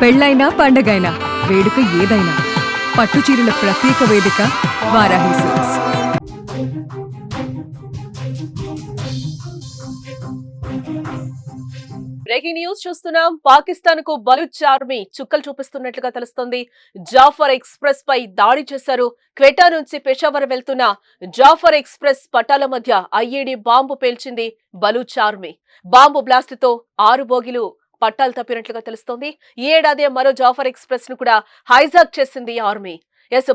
పెళ్ళైనా పండగైనా వేడుక ఏదైనా పట్టుచీరల ప్రత్యేక వేదిక వారాహి సిల్క్స్. బ్రేకింగ్ న్యూస్ చూస్తున్నాం. పాకిస్తాన్ కు బలూచ్ ఆర్మీ చుక్కలు చూపిస్తున్నట్లుగా తెలుస్తోంది. జాఫర్ ఎక్స్ప్రెస్ పై దాడి చేశారు. క్వెటా నుంచి పెషావర్ వెళ్తున్న జాఫర్ ఎక్స్ప్రెస్ పట్టాల మధ్య ఐఈడీ బాంబు పేల్చింది బలూచ్ ఆర్మీ. బాంబు బ్లాస్ట్ తో 6 బోగీలు పట్టాలు తప్పినట్లుగా తెలుస్తోంది. ఈ ఏడాది మరో జాఫర్ ఎక్స్ప్రెస్ ను కూడా హైజాక్ చేసింది ఆర్మీ.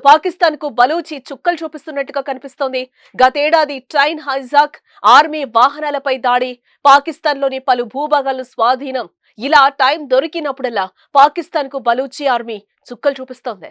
పాకిస్తాన్ కు బలూచి చుక్కలు చూపిస్తున్నట్టుగా కనిపిస్తోంది. గతేడాది ట్రైన్ హైజాక్, ఆర్మీ వాహనాలపై దాడి, పాకిస్తాన్ లోని పలు భూభాగాలను స్వాధీనం, ఇలా టైం దొరికినప్పుడల్లా పాకిస్తాన్ కు బలూచి ఆర్మీ చుక్కలు చూపిస్తోంది.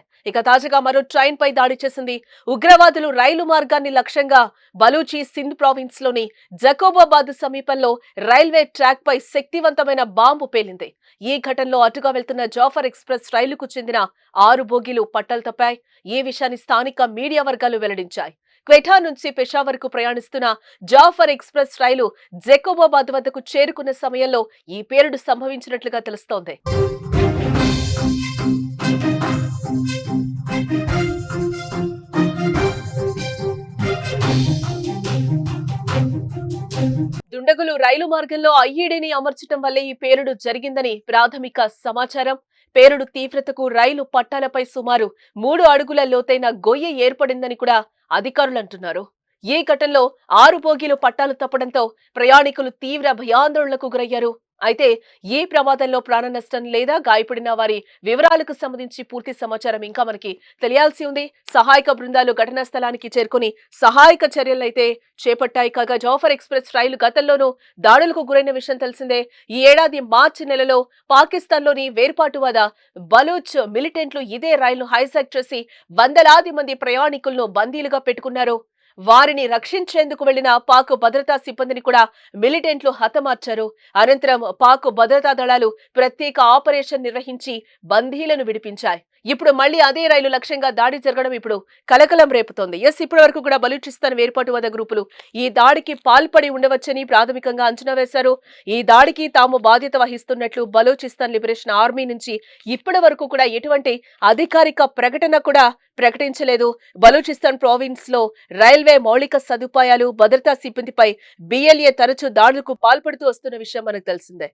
తాజాగా మరో ట్రైన్ పై దాడి చేసింది. ఉగ్రవాదులు రైలు మార్గాన్ని లక్ష్యంగా బలూచి సింధ్ ప్రావిన్స్ లోని జకోబాబాద్ సమీపంలో రైల్వే ట్రాక్ పై శక్తివంతమైన బాంబు పేలింది. ఈ ఘటనలో అటుగా వెళ్తున్న జాఫర్ ఎక్స్ప్రెస్ రైలుకు చెందిన 6 బోగీలు పట్టాలు తప్పాయి. ఈ విషయాన్ని స్థానిక మీడియా వర్గాలు వెల్లడించాయి. క్వెటా నుంచి పెషావర్ కు ప్రయాణిస్తున్న జాఫర్ ఎక్స్ప్రెస్ రైలు జకోబాబాద్ వద్దకు చేరుకున్న సమయంలో ఈ పేలుడు సంభవించినట్లుగా తెలుస్తోంది. దుండగులు రైలు మార్గంలో ఐఈడీని అమర్చడం వల్లే ఈ పేలుడు జరిగిందని ప్రాథమిక సమాచారం. పేలుడు తీవ్రతకు రైలు పట్టాలపై సుమారు 3 అడుగుల లోతైన గొయ్యి ఏర్పడిందని కూడా అధికారులు అంటున్నారు. ఈ ఘటనలో 6 బోగీలు పట్టాలు తప్పడంతో ప్రయాణికులు తీవ్ర భయాందోళనకు గురయ్యారు. అయితే ఈ ప్రమాదంలో ప్రాణ నష్టం లేదా గాయపడిన వారి వివరాలకు సంబంధించి పూర్తి సమాచారం ఇంకా మనకి తెలియాల్సి ఉంది. సహాయక బృందాలు ఘటనా స్థలానికి చేరుకుని సహాయక చర్యలైతే చేపట్టాయి. కాగా జాఫర్ ఎక్స్ప్రెస్ రైలు గతంలోనూ దాడులకు గురైన విషయం తెలిసిందే. ఈ ఏడాది మార్చి నెలలో పాకిస్తాన్ లోని వేర్పాటువాద బలూచ్ మిలిటెంట్లు ఇదే రైలును హైజాక్ చేసి వందలాది మంది ప్రయాణికులను బందీలుగా పెట్టుకున్నారు. వారిని రక్షించేందుకు వెళ్లిన పాక్ భద్రతా సిబ్బందిని కూడా మిలిటెంట్లు హతమార్చారు. అనంతరం పాక్ భద్రతా దళాలు ప్రత్యేక ఆపరేషన్ నిర్వహించి బందీలను విడిపించాయి. ఇప్పుడు మళ్లీ అదే రైలు లక్ష్యంగా దాడి జరగడం ఇప్పుడు కలకలం రేపుతోంది. ఇప్పటి వరకు కూడా బలూచిస్తాన్ వేర్పాటువాద గ్రూపులు ఈ దాడికి పాల్పడి ఉండవచ్చని ప్రాథమికంగా అంచనా వేశారు. ఈ దాడికి తాము బాధ్యత వహిస్తున్నట్లు బలూచిస్తాన్ లిబరేషన్ ఆర్మీ నుంచి ఇప్పటి వరకు కూడా ఎటువంటి అధికారిక ప్రకటన కూడా ప్రకటించలేదు. బలూచిస్తాన్ ప్రావిన్స్ లో రైల్వే మౌలిక సదుపాయాలు, భద్రతా సిబ్బందిపై బిఎల్ఏ తరచూ దాడులకు పాల్పడుతూ వస్తున్న విషయం మనకు తెలిసిందే.